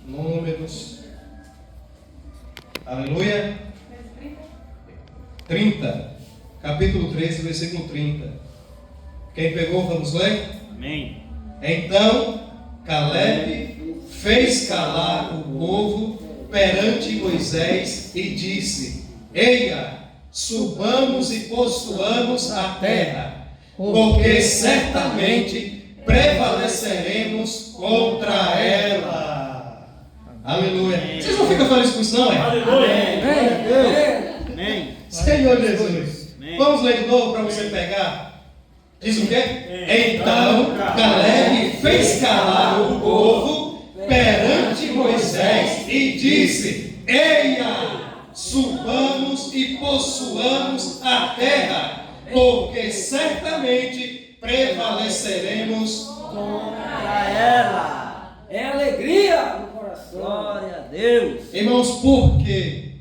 Números. Aleluia. 30. Capítulo 13, versículo 30. Quem pegou, vamos ler? Amém. Então Caleb fez calar o povo perante Moisés e disse: Eia, subamos e possuamos a terra, porque certamente prevaleceremos contra ela. Aleluia. Vocês não ficam felizes com isso, não é? Aleluia. Amém. Senhor Jesus. Amém. Vamos ler de novo para você pegar. Diz o quê? Então Caleb fez calar o povo perante Moisés e disse: Eia, subamos e possuamos a terra, porque certamente prevaleceremos contra ela. É alegria no coração. Glória a Deus. Irmãos, por quê?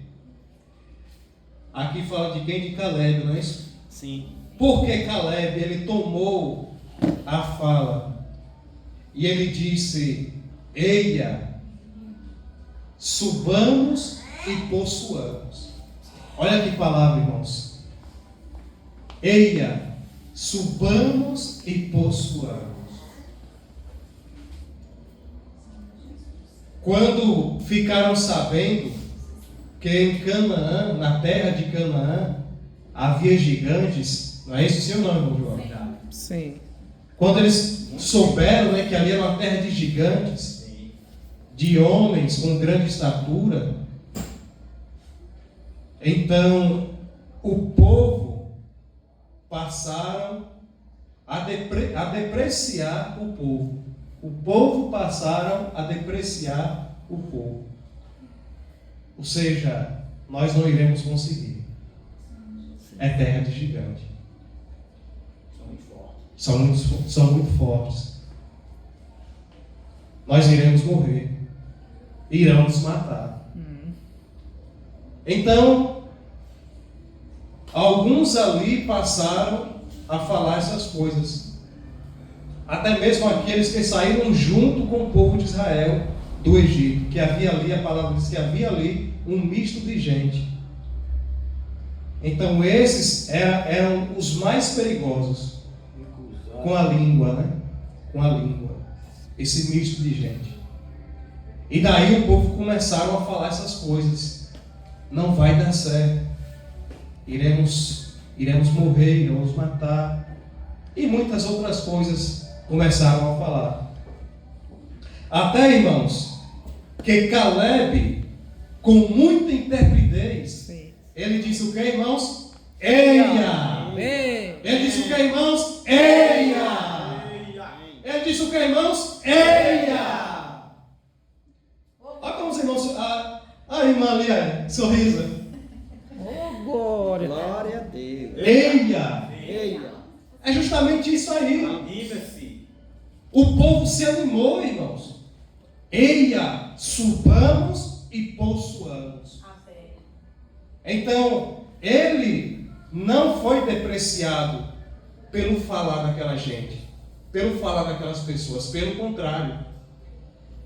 Aqui fala de quem? De Caleb, não é isso? Sim. Porque Caleb, ele tomou a fala e ele disse: Eia, subamos e possuamos. Olha que palavra, irmãos. Eia, subamos e possuamos. Quando ficaram sabendo que em Canaã, na terra de Canaã, havia gigantes, não é isso, sim ou não, irmão João? Sim. Quando eles souberam, que ali era uma terra de gigantes, de homens com grande estatura, então o povo passaram a depreciar o povo. O povo passaram a depreciar o povo. Ou seja, nós não iremos conseguir. É terra de gigante. São muito fortes. Nós iremos morrer. Irão nos matar. Então, alguns ali passaram a falar essas coisas. Até mesmo aqueles que saíram junto com o povo de Israel do Egito, que havia ali, a palavra diz que havia ali um misto de gente. Então esses eram os mais perigosos com a língua, né? Com a língua, esse misto de gente. E daí o povo começaram a falar essas coisas. Não vai dar certo. Iremos morrer, iremos matar. E muitas outras coisas começaram a falar. Até, irmãos, que Caleb, com muita intrepidez, ele disse o que, irmãos? Eia! Ele disse o que, irmãos? Eia! Ele disse o que, irmãos? Eia! Olha como os irmãos... A irmã ali, sorriso. Oh, glória. Glória a Deus. Eia! Eia. É justamente isso aí. Anima-se. O povo se animou, irmãos. Eia, subamos e possuamos. Então, ele não foi depreciado pelo falar daquela gente, pelo falar daquelas pessoas. Pelo contrário,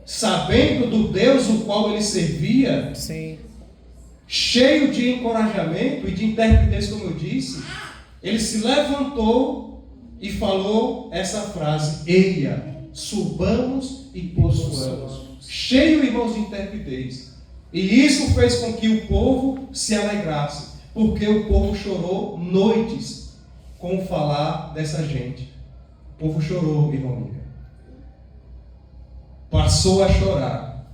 sabendo do Deus o qual ele servia, Sim. cheio de encorajamento e de intrepidez, como eu disse, ele se levantou e falou essa frase: Eia, subamos e possuamos. Cheio, irmãos, de intrepidez. E isso fez com que o povo se alegrasse, porque o povo chorou noites com o falar dessa gente. O povo chorou, irmão Mica. Passou a chorar.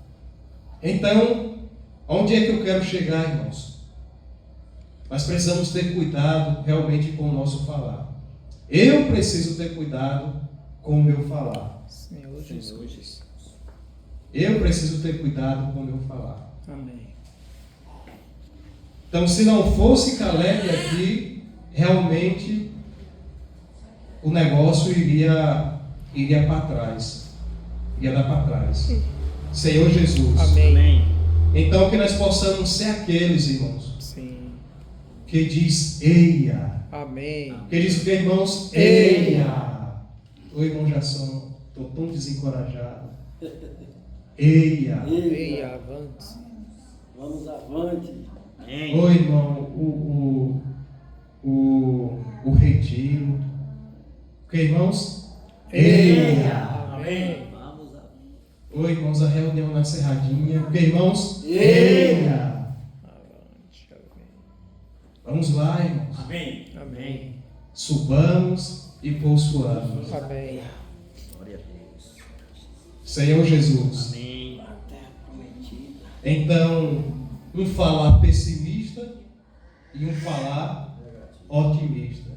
Então, onde é que eu quero chegar, irmãos? Nós precisamos ter cuidado realmente com o nosso falar. Eu preciso ter cuidado com o meu falar. Senhor Jesus. Eu preciso ter cuidado com o meu falar. Amém. Então, se não fosse Caleb aqui, realmente o negócio iria para trás. Ia dar para trás. Senhor Jesus. Amém. Então, que nós possamos ser aqueles, irmãos, Sim. que diz eia. Amém. Que diz o que, irmãos? Eia. Ô, irmão Jason, estou tão desencorajado. Eia. Ei, avante. Vamos avante. Amém. Oi, irmão, o retiro. Ok, irmãos? Eia. Amém. Vamos avante. Oi, irmãos, a reunião na Serradinha. Ok, irmãos? Eia. Avante. Amém. Vamos lá, irmãos. Amém. Amém. Subamos e possuamos. Amém. Glória a Deus. Senhor Jesus. Amém. A terra prometida. Então, um falar pessimista e um falar otimista.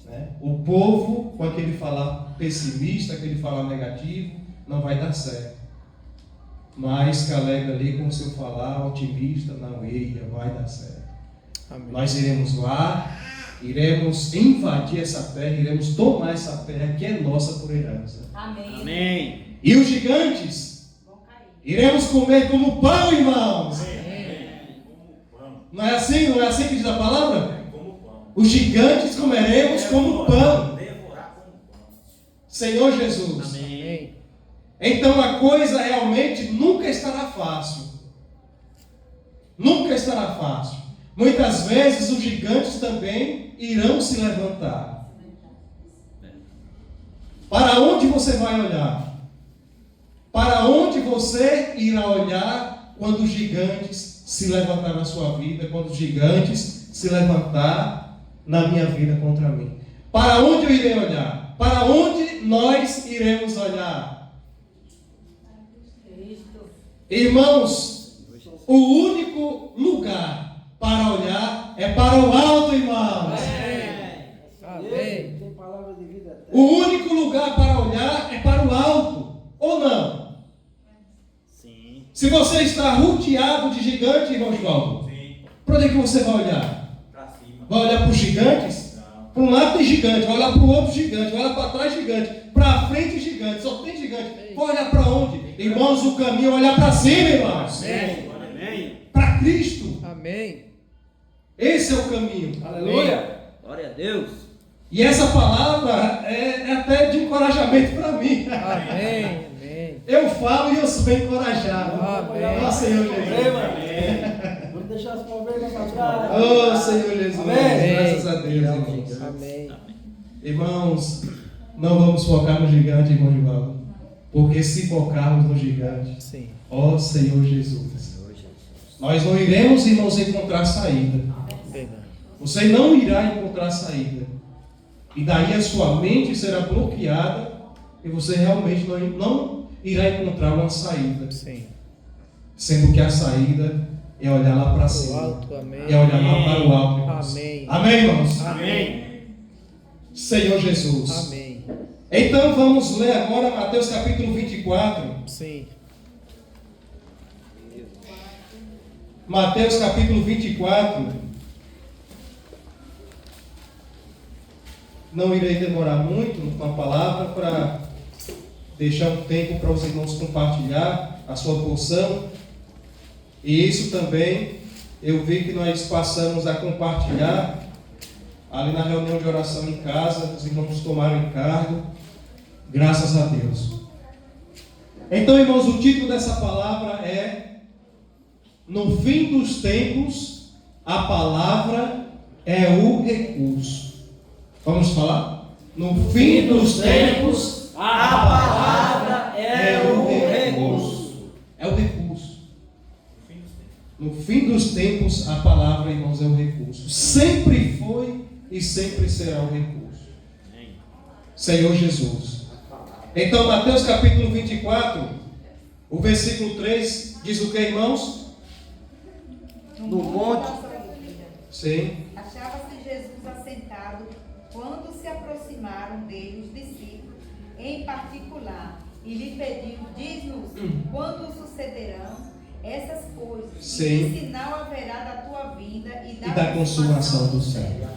Né? O povo, com aquele falar pessimista, aquele falar negativo, não vai dar certo. Mas Caleb ali com o seu falar otimista, não, eia, vai dar certo. Amém. Nós iremos lá, iremos invadir essa terra, iremos tomar essa terra que é nossa por herança. Amém. Amém. E os gigantes, Vão cair. iremos comer como pão, irmãos. Como pão. Não é assim? Não é assim que diz a palavra? Como pão. Os gigantes comeremos como pão. Devorar como pão. Senhor Jesus. Amém. Então a coisa realmente nunca estará fácil. Nunca estará fácil. Muitas vezes os gigantes também irão se levantar. Para onde você vai olhar? Para onde você irá olhar quando os gigantes se levantar na sua vida, quando os gigantes se levantar na minha vida contra mim? Para onde eu irei olhar? Para onde nós iremos olhar? Cristo. Irmãos, o único lugar para olhar é para o alto, irmãos. Amém. Tem palavra de vida eterna. O único lugar para olhar é para o alto, ou não? Sim. Se você está rodeado de gigante, irmão João, Sim. para onde é que você vai olhar? Pra cima. Vai olhar para os gigantes? Não. Para um lado tem gigante, vai olhar para o outro gigante, vai olhar para trás gigante, para frente gigante, só tem gigante. Vai olhar para onde? Irmãos, o caminho é olhar para cima, irmãos. Amém. Para Cristo. Amém. Esse é o caminho. Aleluia. Glória a Deus. E essa palavra é até de encorajamento para mim. Amém. Amém. Eu falo e eu sou bem encorajado. Amém. Ó Senhor Jesus. Amém. Vamos deixar as problemas para trás. Oh Senhor Jesus. Amém. Graças a Deus, irmãos. Amém. Irmãos, não vamos focar no gigante, irmão Givaldo. Porque se focarmos no gigante, Sim. ó Senhor Jesus, nós não iremos, irmãos, encontrar saída. Verdade. Você não irá encontrar saída. E daí a sua mente será bloqueada e você realmente não irá encontrar uma saída. Sim. Sendo que a saída é olhar lá para O cima. alto. Amém. É olhar lá para o alto, irmãos. Amém. Amém, irmãos? Amém. Senhor Jesus. Amém. Então vamos ler agora Mateus capítulo 24. Sim. Mateus capítulo 24. Não irei demorar muito com a palavra para deixar um tempo para os irmãos compartilhar a sua porção. E isso também eu vi que nós passamos a compartilhar ali na reunião de oração em casa. Os irmãos tomaram encargo. Graças a Deus. Então, irmãos, o título dessa palavra é: no fim dos tempos, a palavra é o recurso. Vamos falar? No fim dos tempos, a palavra é o recurso. É o recurso. No fim dos tempos, a palavra, irmãos, é o recurso. Sempre foi e sempre será o recurso. Senhor Jesus. Então, Mateus capítulo 24, o versículo 3 diz o que, irmãos? No monte. Sim. Achava-se Jesus assentado quando se aproximaram dele os discípulos, em particular, e lhe pediram: diz-nos quando sucederão essas coisas, Sim. e que sinal haverá da tua vinda e Da consumação do céu.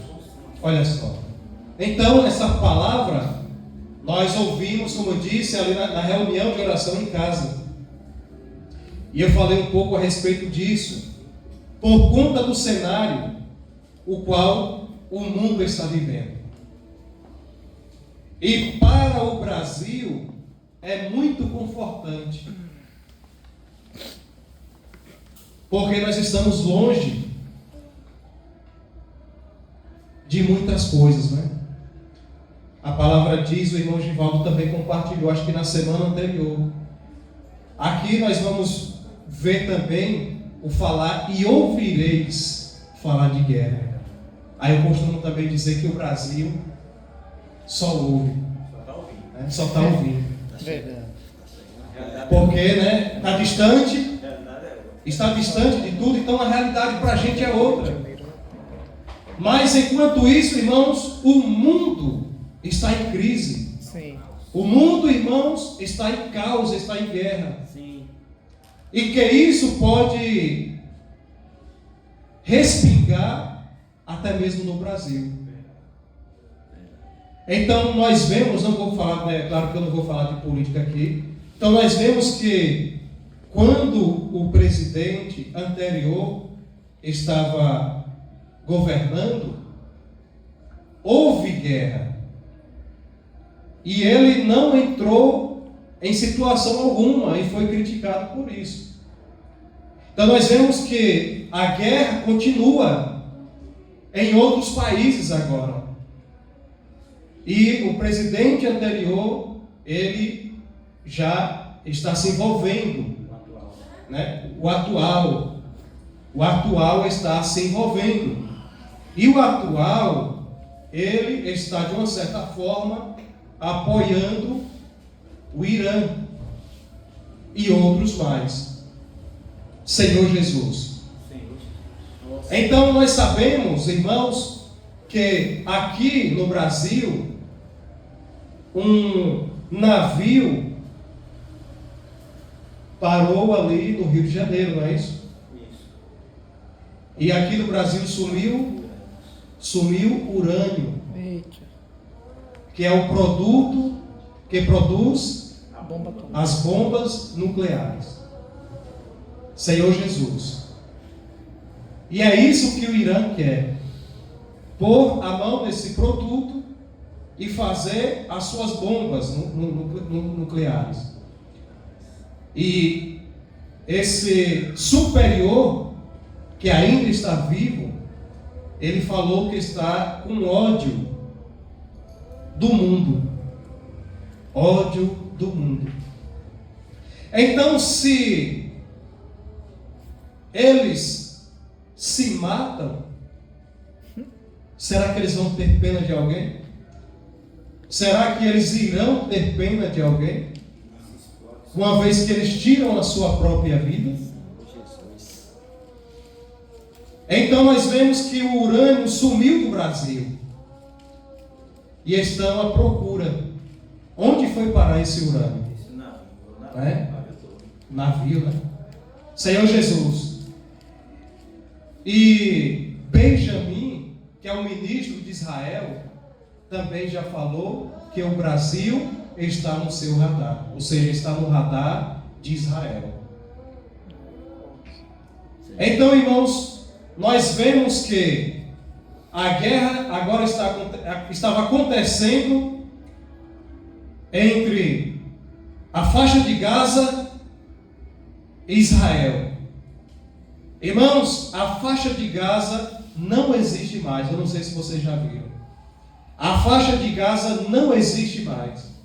Olha só. Então, essa palavra nós ouvimos, como eu disse, ali na reunião de oração em casa. E eu falei um pouco a respeito disso, por conta do cenário o qual o mundo está vivendo. E para o Brasil é muito confortante Porque nós estamos longe de muitas coisas, né? A palavra diz, o irmão Givaldo também compartilhou, acho que na semana anterior. Aqui nós vamos ver também o falar e ouvireis falar de guerra. Aí eu costumo também dizer que o Brasil só ouve, né? Só está ouvindo. Verdade. Porque, né, está distante de tudo, então a realidade para a gente é outra. Mas enquanto isso, irmãos, o mundo está em crise. Sim. O mundo, irmãos, está em caos, está em guerra. Sim. E que isso pode respingar até mesmo no Brasil. Então nós vemos, não vou falar, né, claro que eu não vou falar de política aqui. Então nós vemos que quando o presidente anterior estava governando, houve guerra. E ele não entrou em situação alguma e foi criticado por isso. Então nós vemos que a guerra continua em outros países agora. E o presidente anterior, ele já está se envolvendo, né? O atual está se envolvendo. E o atual, ele está de uma certa forma apoiando o Irã e outros mais. Senhor Jesus. Então nós sabemos, irmãos, que aqui no Brasil, um navio parou ali no Rio de Janeiro, não é isso? E aqui no Brasil sumiu urânio, Eita. que é o produto que produz A bomba atômica. as bombas nucleares. Senhor Jesus. E é isso que o Irã quer: pôr a mão nesse produto e fazer as suas bombas nucleares. E esse superior, que ainda está vivo, ele falou que está com ódio do mundo. Ódio do mundo. Então, se eles se matam, será que eles vão ter pena de alguém? Será que eles irão ter pena de alguém? Uma vez que eles tiram a sua própria vida? Então nós vemos que o urânio sumiu do Brasil. E estão à procura. Onde foi parar esse urânio? Navio, né? Senhor Jesus. E Benjamin, que é o ministro de Israel, também já falou que o Brasil está no seu radar, ou seja, está no radar de Israel. Então, irmãos, nós vemos que a guerra agora estava acontecendo entre a faixa de Gaza e Israel. Irmãos, a faixa de Gaza não existe mais. Eu não sei se vocês já viram. A faixa de Gaza não existe mais.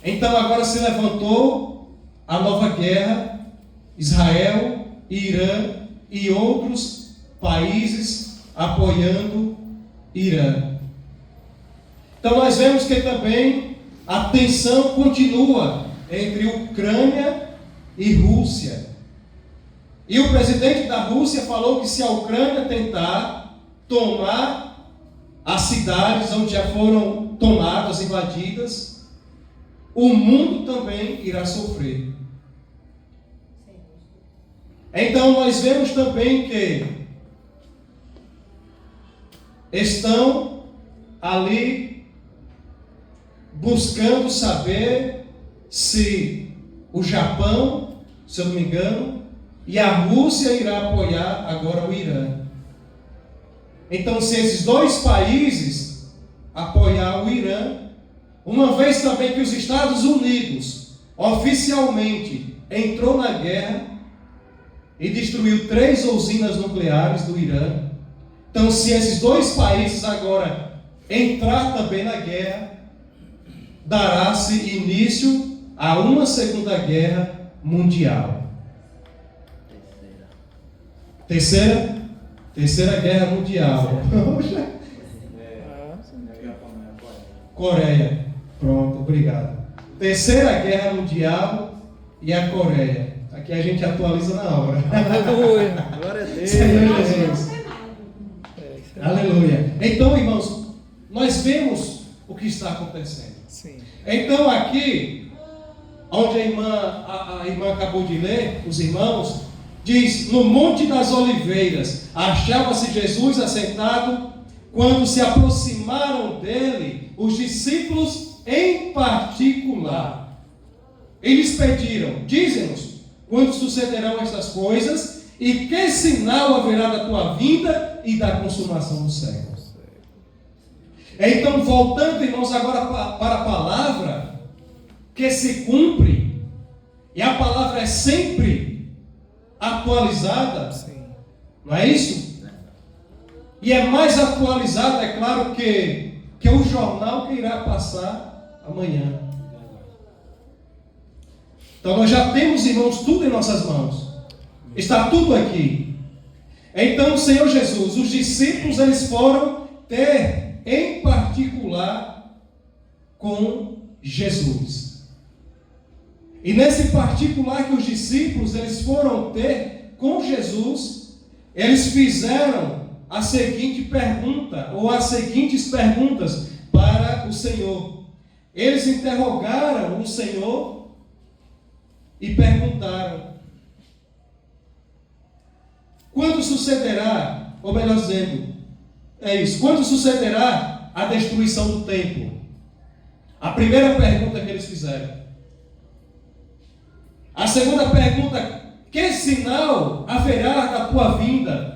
Então agora se levantou a nova guerra, Israel, Irã e outros países apoiando Irã. Então nós vemos que também a tensão continua entre Ucrânia e Rússia. E o presidente da Rússia falou que se a Ucrânia tentar tomar as cidades onde já foram tomadas, invadidas, o mundo também irá sofrer. Então nós vemos também que estão ali buscando saber se o Japão, se eu não me engano, e a Rússia irá apoiar agora o Irã. Então, se esses dois países apoiar o Irã, uma vez também que os Estados Unidos oficialmente entrou na guerra, e destruiu 3 usinas nucleares do Irã. Então, se esses 2 países agora entrar também na guerra, dará-se início a uma segunda guerra mundial. Terceira guerra mundial. Coreia. Pronto, obrigado. Terceira guerra mundial e a Coreia. Aqui a gente atualiza na hora. Aleluia. Glória a Deus. Senhor Jesus. Aleluia. Então, irmãos, nós vemos o que está acontecendo. Sim. Então, aqui, onde a irmã acabou de ler, os irmãos, diz: no Monte das Oliveiras achava-se Jesus assentado. Quando se aproximaram dele, os discípulos em particular, eles pediram: dize-nos, quando sucederão estas coisas, e que sinal haverá da tua vinda e da consumação dos séculos? Então, voltando, irmãos, agora para a palavra que se cumpre, e a palavra é sempre atualizada, Sim. não é isso? E é mais atualizada, é claro, que o jornal que irá passar amanhã. Então nós já temos, irmãos, tudo em nossas mãos. Está tudo aqui. Então, Senhor Jesus, os discípulos, eles foram ter em particular com Jesus. E nesse particular que os discípulos, eles foram ter com Jesus, eles fizeram a seguinte pergunta, ou as seguintes perguntas para o Senhor. Eles interrogaram o Senhor e perguntaram: quando sucederá, ou melhor dizendo, quando sucederá a destruição do templo? A primeira pergunta que eles fizeram. A segunda pergunta: que sinal haverá da tua vinda?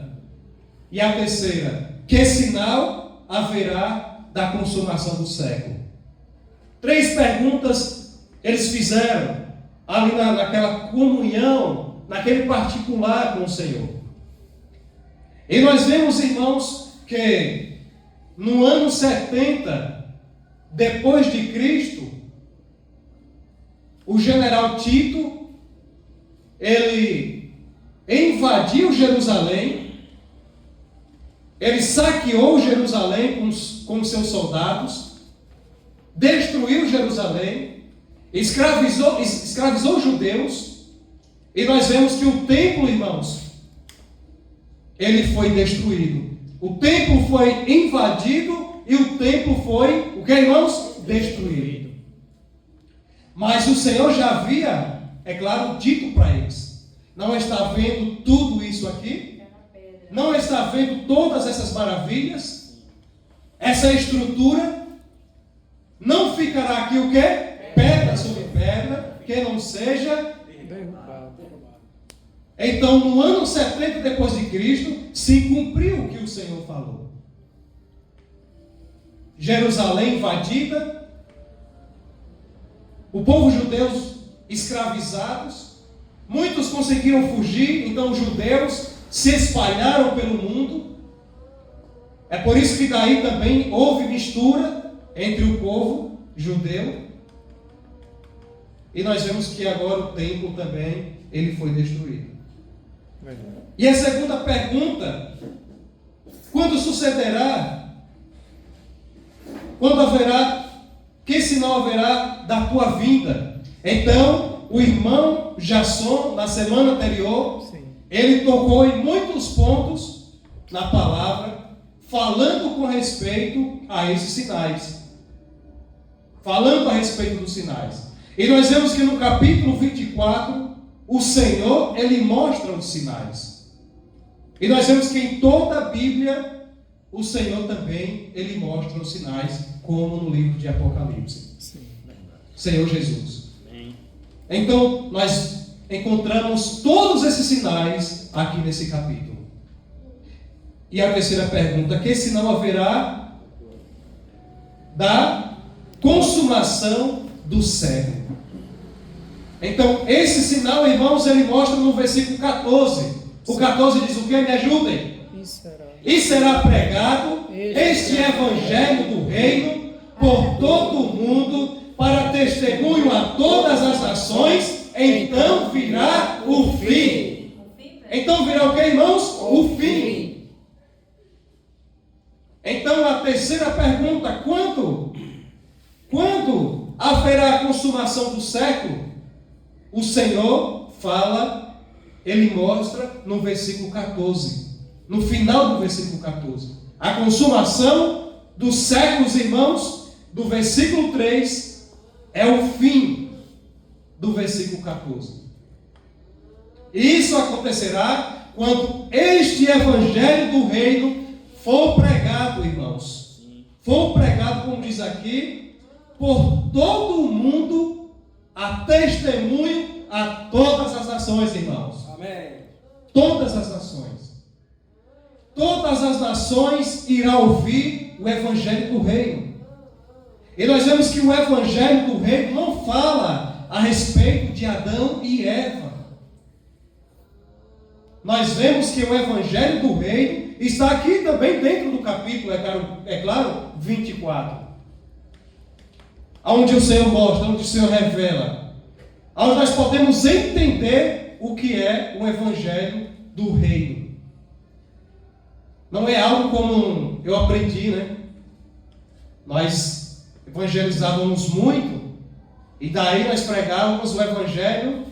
E a terceira: que sinal haverá da consumação do século? 3 perguntas eles fizeram ali naquela comunhão, naquele particular com o Senhor. E nós vemos, irmãos, que no ano 70 depois de Cristo, o general Tito, ele invadiu Jerusalém. Ele saqueou Jerusalém com seus soldados, destruiu Jerusalém, escravizou os judeus, e nós vemos que o templo, irmãos, ele foi destruído. O templo foi invadido e o templo foi, o que, irmãos? Destruído. Mas o Senhor já havia, é claro, dito para eles: não está vendo tudo isso aqui? Não está vendo todas essas maravilhas? Essa estrutura? Não ficará aqui o quê? Pedra sobre pedra, que não seja Derrubado. Então, no ano 70 depois de Cristo, se cumpriu o que o Senhor falou. Jerusalém invadida, o povo judeu escravizados, muitos conseguiram fugir, então os judeus se espalharam pelo mundo. É por isso que daí também houve mistura entre o povo judeu. E nós vemos que agora o templo também, ele foi destruído. E a segunda pergunta: quando sucederá? Quando haverá? Que sinal haverá da tua vinda? Então, o irmão Jasson, na semana anterior, Sim. ele tocou em muitos pontos na palavra, falando com respeito a esses sinais. Falando a respeito dos sinais. E nós vemos que no capítulo 24, o Senhor, ele mostra os sinais. E nós vemos que em toda a Bíblia, o Senhor também, ele mostra os sinais, como no livro de Apocalipse. Sim. Senhor Jesus. Então, nós encontramos todos esses sinais aqui nesse capítulo. E a terceira pergunta: que sinal haverá da consumação do século? Então, esse sinal, irmãos, ele mostra no versículo 14. O 14 diz o que? Me ajudem. E será pregado este evangelho do reino por todo o mundo, para testemunho a todas as nações, então virá o fim. Então virá o que, irmãos? O fim. Então a terceira pergunta, quando haverá a consumação do século? O Senhor fala, Ele mostra no versículo 14, no final do versículo 14. A consumação dos séculos, irmãos, do versículo 3, é o fim do versículo 14. E isso acontecerá quando este evangelho do reino for pregado, irmãos. For pregado, como diz aqui, por todo o mundo, a testemunho a todas as nações, irmãos. Amém. Todas as nações. Todas as nações irão ouvir o evangelho do reino. E nós vemos que o evangelho do reino não fala a respeito de Adão e Eva. Nós vemos que o evangelho do reino está aqui também dentro do capítulo, é claro, 24. Onde o Senhor mostra, onde o Senhor revela, onde nós podemos entender o que é o evangelho do reino. Não é algo como eu aprendi, né? Nós evangelizávamos muito, e daí nós pregávamos o evangelho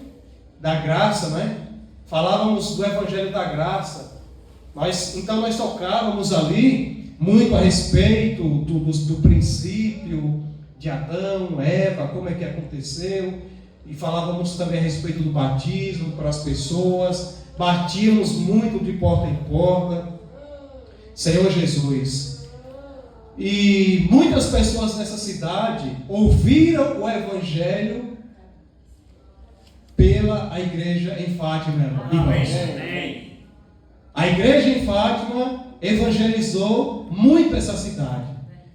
da graça, né? Falávamos do evangelho da graça. Então nós tocávamos ali muito a respeito do princípio de Adão, Eva, como é que aconteceu, e falávamos também a respeito do batismo para as pessoas, batíamos muito de porta em porta, Senhor Jesus. E muitas pessoas nessa cidade ouviram o evangelho pela a igreja em Fátima, irmãos. Amém. A igreja em Fátima evangelizou muito essa cidade,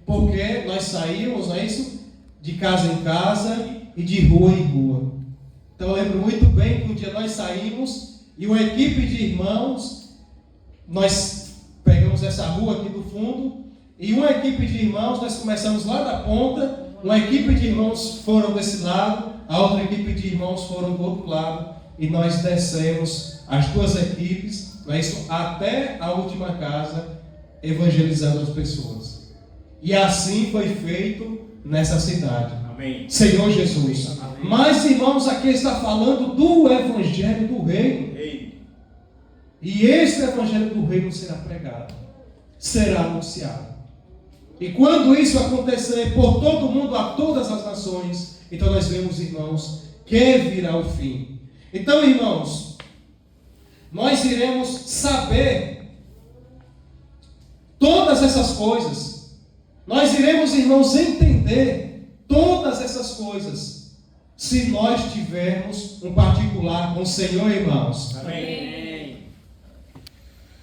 porque nós saímos, não é isso? De casa em casa e de rua em rua. Então eu lembro muito bem que um dia nós saímos e uma equipe de irmãos, nós pegamos essa rua aqui do fundo, e uma equipe de irmãos, nós começamos lá da ponta, uma equipe de irmãos foram desse lado, a outra equipe de irmãos foram do outro lado, e nós descemos as duas equipes, não é isso? Até a última casa, evangelizando as pessoas. E assim foi feito nessa cidade. Amém. Senhor Jesus. Amém. Mas, irmãos, aqui está falando do evangelho do reino. Ei. E este evangelho do reino será pregado, será anunciado. E quando isso acontecer por todo mundo, a todas as nações, então nós vemos, irmãos, que virá o fim. Então, irmãos, nós iremos saber todas essas coisas. Nós iremos, irmãos, entender todas essas coisas se nós tivermos um particular com o Senhor, irmãos. Amém.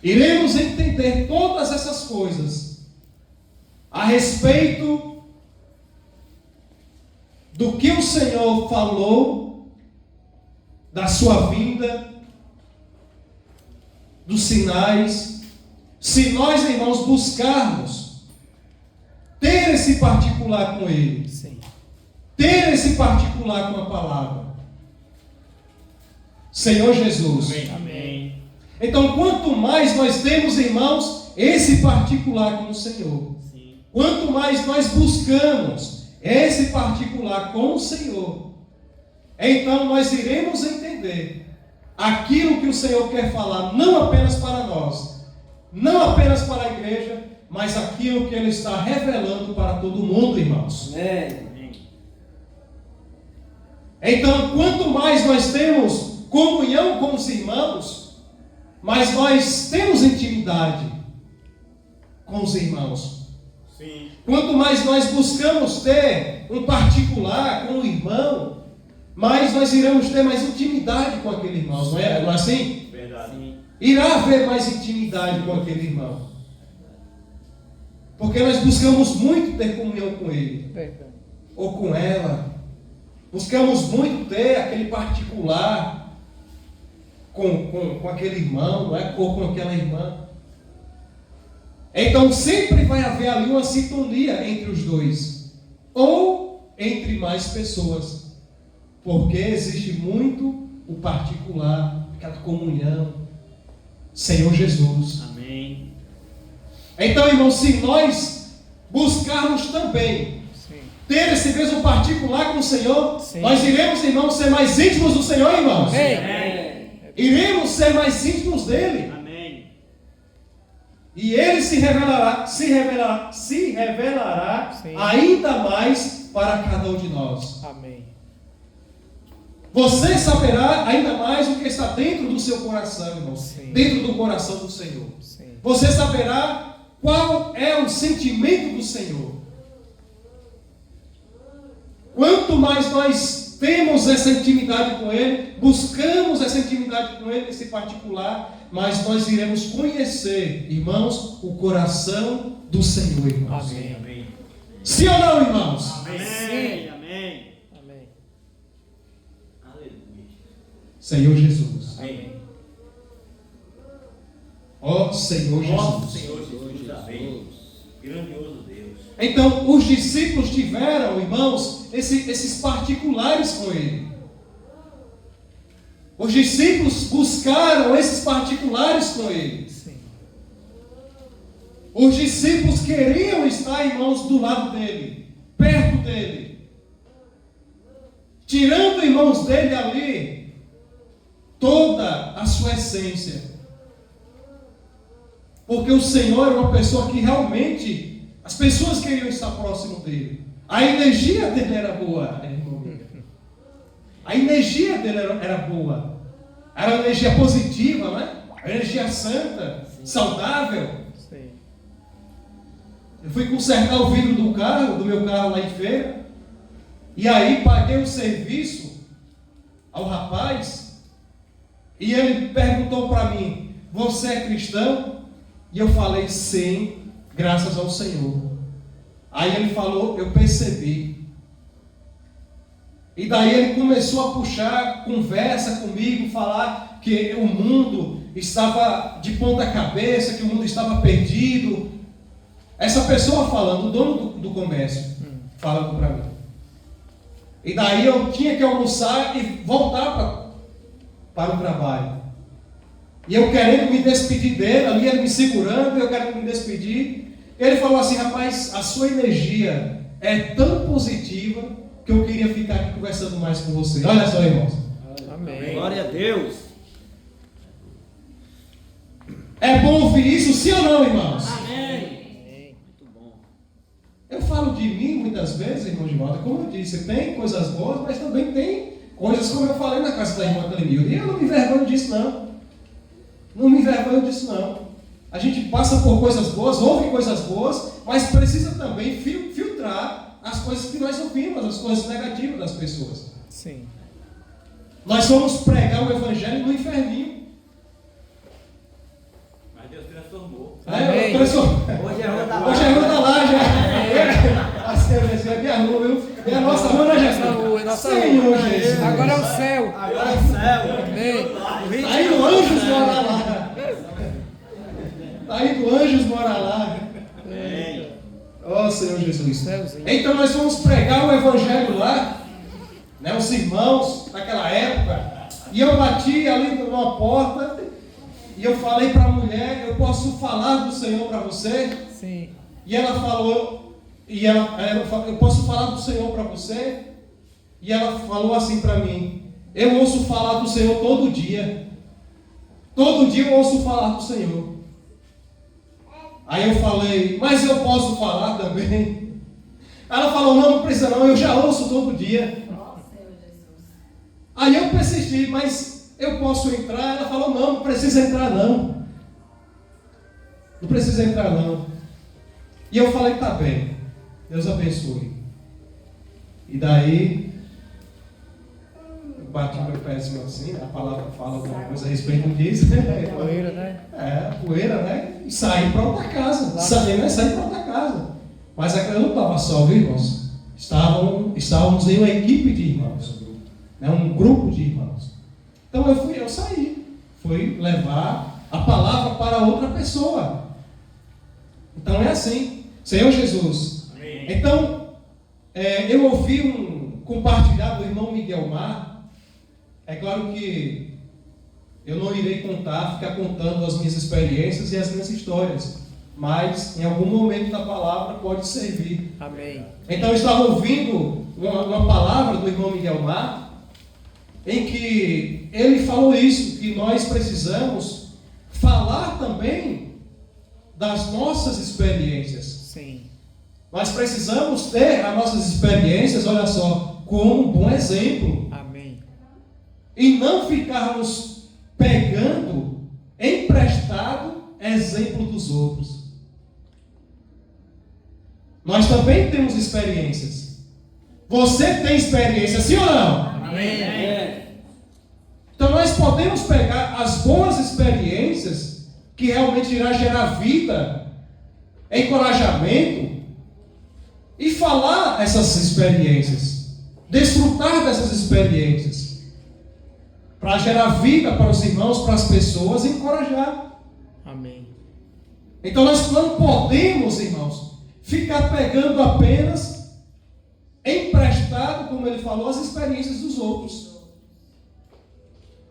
Iremos entender todas essas coisas a respeito do que o Senhor falou, da sua vinda, dos sinais, se nós, irmãos, buscarmos ter esse particular com Ele, Sim. ter esse particular com a palavra. Senhor Jesus. Amém. Então, quanto mais nós temos, irmãos, esse particular com o Senhor, Sim. quanto mais nós buscamos esse particular com o Senhor, então nós iremos entender aquilo que o Senhor quer falar, não apenas para nós, não apenas para a igreja, mas aquilo que Ele está revelando para todo mundo, irmãos. Amém. Então, quanto mais nós temos comunhão com os irmãos, mais nós temos intimidade com os irmãos. Sim. Quanto mais nós buscamos ter um particular com o irmão, mais nós iremos ter mais intimidade com aquele irmão, não é assim? Verdade. Sim. Irá haver mais intimidade com aquele irmão, porque nós buscamos muito ter comunhão com ele, Verdade. ou com ela, Buscamos muito ter aquele particular com aquele irmão, não é? Ou com aquela irmã. Então sempre vai haver ali uma sintonia entre os dois, ou entre mais pessoas, porque existe muito o particular, aquela comunhão. Senhor Jesus. Amém. Então, irmãos, se nós buscarmos também ter esse mesmo particular com o Senhor, nós iremos, irmãos, ser mais íntimos do Senhor, irmãos. Amém. Iremos ser mais íntimos dele. Amém. E ele se revelará Sim. ainda mais para cada um de nós. Amém. Você saberá ainda mais o que está dentro do seu coração, irmãos. Sim. Dentro do coração do Senhor. Sim. Você saberá qual é o sentimento do Senhor. Quanto mais nós temos essa intimidade com Ele, buscamos essa intimidade com Ele, esse particular, mais nós iremos conhecer, irmãos, o coração do Senhor, irmãos. Amém. Amém. Sim ou não, irmãos? Amém. Amém. Amém. Aleluia. Senhor Jesus. Amém. Ó Senhor Nosso Jesus. Senhor Jesus. Amém. Grandioso Deus. Então, os discípulos tiveram, irmãos, esses particulares com Ele. Os discípulos buscaram esses particulares com Ele. Sim. Os discípulos queriam estar, irmãos, do lado dele, perto dele. Tirando, irmãos, dele ali toda a sua essência. Porque o Senhor era uma pessoa que realmente as pessoas queriam estar próximo dele. A energia dele era boa, irmão. A energia dele era boa. Era uma energia positiva, né? Uma energia santa, saudável. Sim. Eu fui consertar o vidro do meu carro lá em feira. E aí paguei o serviço ao rapaz. E ele perguntou para mim: você é cristão? E eu falei: sim, graças ao Senhor. Aí ele falou: eu percebi. E daí ele começou a puxar conversa comigo, falar que o mundo estava de ponta cabeça, que o mundo estava perdido. Essa pessoa falando, o dono do comércio, falando para mim. E daí eu tinha que almoçar e voltar para o trabalho. E eu querendo me despedir dele, ali ele me segurando, eu querendo me despedir. Ele falou assim: rapaz, a sua energia é tão positiva que eu queria ficar aqui conversando mais com você. Olha só, irmãos. Amém. Glória a Deus. É bom ouvir isso, sim ou não, irmãos? Amém. Muito bom. Eu falo de mim muitas vezes, irmão de volta, como eu disse, tem coisas boas, mas também tem coisas como eu falei na casa da irmã Clemilda. E eu não me envergonho disso, não. Não me envergonho disso, não. A gente passa por coisas boas, ouve coisas boas, mas precisa também filtrar as coisas que nós ouvimos, as coisas negativas das pessoas. Sim. Nós vamos pregar o evangelho no inferninho. Mas Deus transformou. Amém. Hoje Hoje é rua da é rua da laje. Assim, é minha rua, viu? É a nossa rua, né, Nossa rua, nossa Senhor rua. Jesus. Agora é o céu. Agora é o céu. Amém. Tá indo anjos morar lá. Tá indo anjos morar lá. Amém. Ó Senhor Jesus. Céuzinho. Então nós vamos pregar o evangelho lá, né? Os irmãos naquela época. E eu bati ali numa porta e eu falei para a mulher: eu posso falar do Senhor para você? Sim. E ela falou, eu posso falar do Senhor para você? E ela falou assim para mim: eu ouço falar do Senhor todo dia. Todo dia eu ouço falar do Senhor. Aí eu falei: mas eu posso falar também? Ela falou: não precisa não, eu já ouço todo dia. Ó Senhor Jesus. Aí eu persisti: mas eu posso entrar? Ela falou: não precisa entrar não. Não precisa entrar não. E eu falei: tá bem, Deus abençoe. E daí eu bati meu pezinho assim, a palavra fala alguma coisa a respeito disso. Poeira, né? Poeira, né? E saí para outra casa. Saí para outra casa. Mas eu não estava só, viu, irmãos? Estávamos em uma equipe de irmãos, né? Um grupo de irmãos. Então eu saí, fui levar a palavra para outra pessoa. Então é assim, Senhor Jesus. Amém. Então, eu ouvi um compartilhar do irmão Miguel Mar. É claro que eu não irei ficar contando as minhas experiências e as minhas histórias, mas em algum momento da palavra pode servir. Amém. Então eu estava ouvindo uma palavra do irmão Miguel Mar, em que ele falou isso, que nós precisamos falar também das nossas experiências. Sim. Nós precisamos ter as nossas experiências, olha só, como um bom exemplo. Amém. E não ficarmos pegando emprestado exemplo dos outros. Nós também temos experiências. Você tem experiência, sim ou não? Amém. Então nós podemos pegar as boas experiências que realmente irá gerar vida, encorajamento, e falar essas experiências, desfrutar dessas experiências, para gerar vida para os irmãos, para as pessoas, e encorajar. Amém. Então nós não podemos, irmãos, ficar pegando apenas emprestado, como ele falou, as experiências dos outros.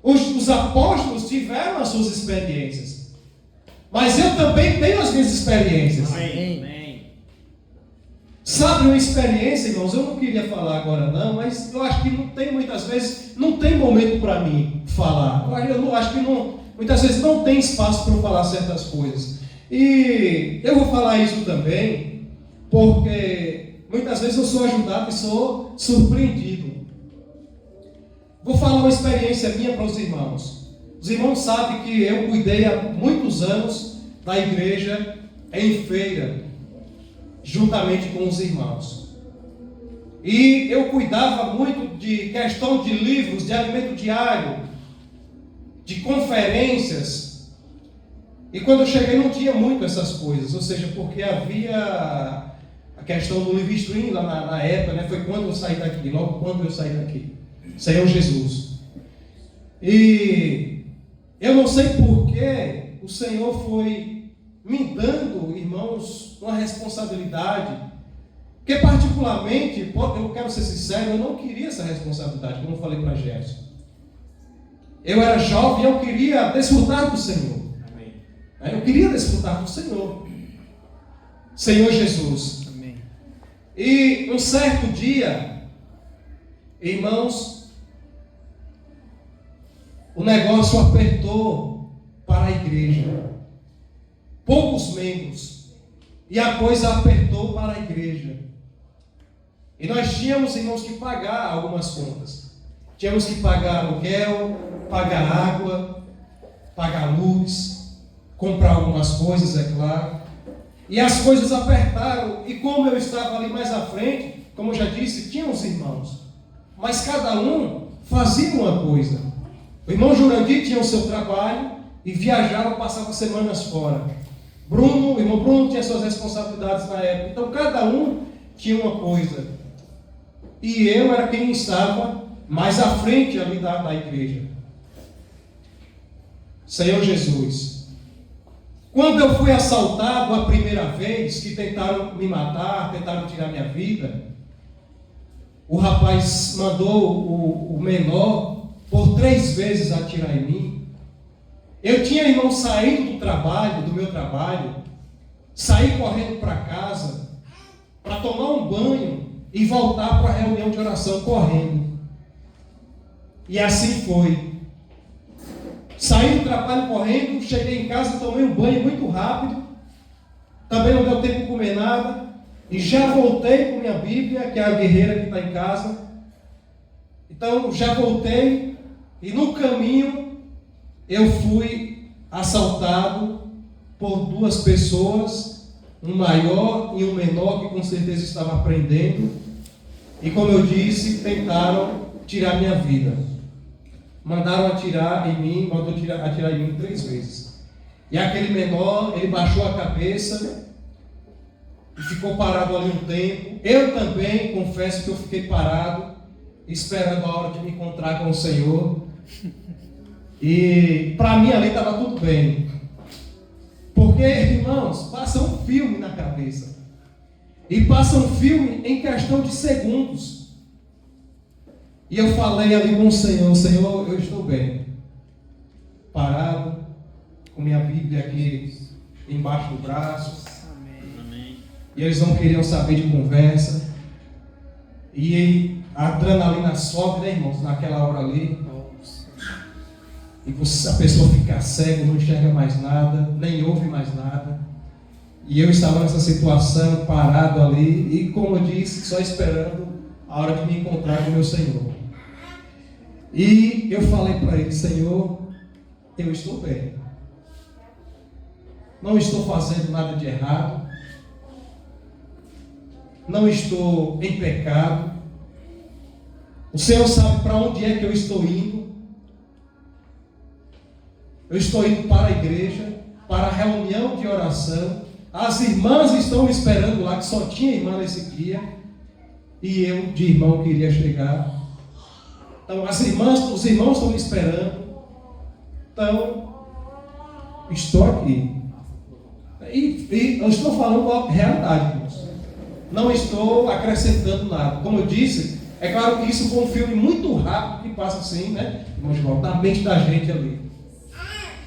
Os apóstolos tiveram as suas experiências, mas eu também tenho as minhas experiências. Amém. Sabe uma experiência, irmãos? Eu não queria falar agora não, mas eu acho que não tem muitas vezes, não tem momento para mim falar. Eu acho que muitas vezes não tem espaço para eu falar certas coisas. E eu vou falar isso também, porque muitas vezes eu sou ajudado e sou surpreendido. Vou falar uma experiência minha para os irmãos. Os irmãos sabem que eu cuidei há muitos anos da igreja em Feira, juntamente com os irmãos. E eu cuidava muito de questão de livros, de alimento diário, de conferências. E quando eu cheguei não tinha muito essas coisas, ou seja, porque havia a questão do live stream lá na época, né? Foi quando eu saí daqui, logo quando eu saí daqui. Senhor Jesus. E eu não sei porquê o Senhor foi me dando, irmãos, uma responsabilidade, que particularmente, eu quero ser sincero, eu não queria essa responsabilidade, como eu falei para Gerson. Eu era jovem e eu queria desfrutar do Senhor. Amém. Eu queria desfrutar do Senhor. Senhor Jesus. Amém. E um certo dia, irmãos, o negócio apertou para a igreja. Poucos membros. E a coisa apertou para a igreja. E nós tínhamos, irmãos, que pagar algumas contas. Tínhamos que pagar aluguel, pagar água, pagar luz, comprar algumas coisas, é claro. E as coisas apertaram. E como eu estava ali mais à frente, como eu já disse, tinha os irmãos. Mas cada um fazia uma coisa. O irmão Jurandir tinha o seu trabalho e viajava, passava semanas fora. O irmão Bruno tinha suas responsabilidades na época. Então cada um tinha uma coisa. E eu era quem estava mais à frente ali da igreja. Senhor Jesus. Quando eu fui assaltado a primeira vez, que tentaram me matar, tentaram tirar minha vida, o rapaz mandou o menor por 3 vezes atirar em mim. Eu tinha, irmão, saído do meu trabalho, saí correndo para casa, para tomar um banho e voltar para a reunião de oração correndo. E assim foi. Saí do trabalho correndo, cheguei em casa, tomei um banho muito rápido, também não deu tempo de comer nada, e já voltei com minha Bíblia, que é a guerreira que está em casa. Então já voltei, e no caminho eu fui assaltado por 2 pessoas, um maior e um menor, que com certeza estava aprendendo, e como eu disse, tentaram tirar minha vida. Mandaram atirar em mim, atirar em mim 3 vezes. E aquele menor, ele baixou a cabeça e ficou parado ali um tempo. Eu também confesso que eu fiquei parado, esperando a hora de me encontrar com o Senhor. E para mim ali estava tudo bem. Porque, irmãos, passa um filme na cabeça. E passa um filme em questão de segundos. E eu falei ali com o Senhor: Senhor, eu estou bem. Parado, com minha Bíblia aqui embaixo do braço. Amém. E eles não queriam saber de conversa. E a adrenalina sobe, né, irmãos, naquela hora ali. E a pessoa fica cega, não enxerga mais nada, nem ouve mais nada. E eu estava nessa situação, parado ali, e como eu disse, só esperando a hora de me encontrar com o meu Senhor. E eu falei para ele: Senhor, eu estou bem. Não estou fazendo nada de errado. Não estou em pecado. O Senhor sabe para onde é que eu estou indo. Eu estou indo para a igreja, para a reunião de oração. As irmãs estão me esperando lá, que só tinha irmã nesse dia. E eu, de irmão, queria chegar. Então, os irmãos estão me esperando. Então, estou aqui. E eu estou falando a realidade, irmãos. Não estou acrescentando nada. Como eu disse, é claro que isso foi um filme muito rápido, que passa assim, né? Irmãos, na mente da gente ali.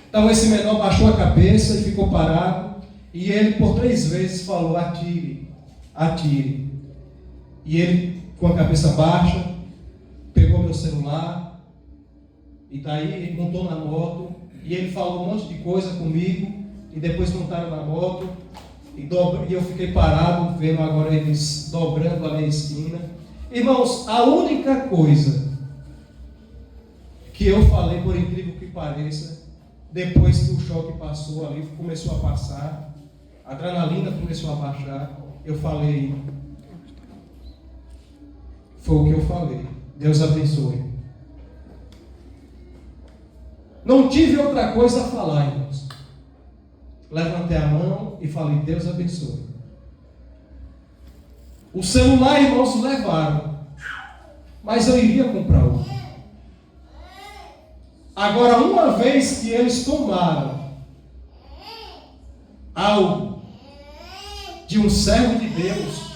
Então esse menor baixou a cabeça e ficou parado. E ele por 3 vezes falou: atire, atire. E ele, com a cabeça baixa, pegou meu celular. E daí ele montou na moto. E ele falou um monte de coisa comigo. E depois montaram na moto. E eu fiquei parado, vendo agora eles dobrando ali a esquina. Irmãos, a única coisa que eu falei, por incrível que pareça, depois que o choque passou ali, começou a passar, a adrenalina começou a baixar, eu falei, foi o que eu falei: Deus abençoe. Não tive outra coisa a falar, irmãos. Levantei a mão e falei: Deus abençoe. O celular, irmãos, levaram, mas eu iria comprar outro. Agora, uma vez que eles tomaram algo de um servo de Deus,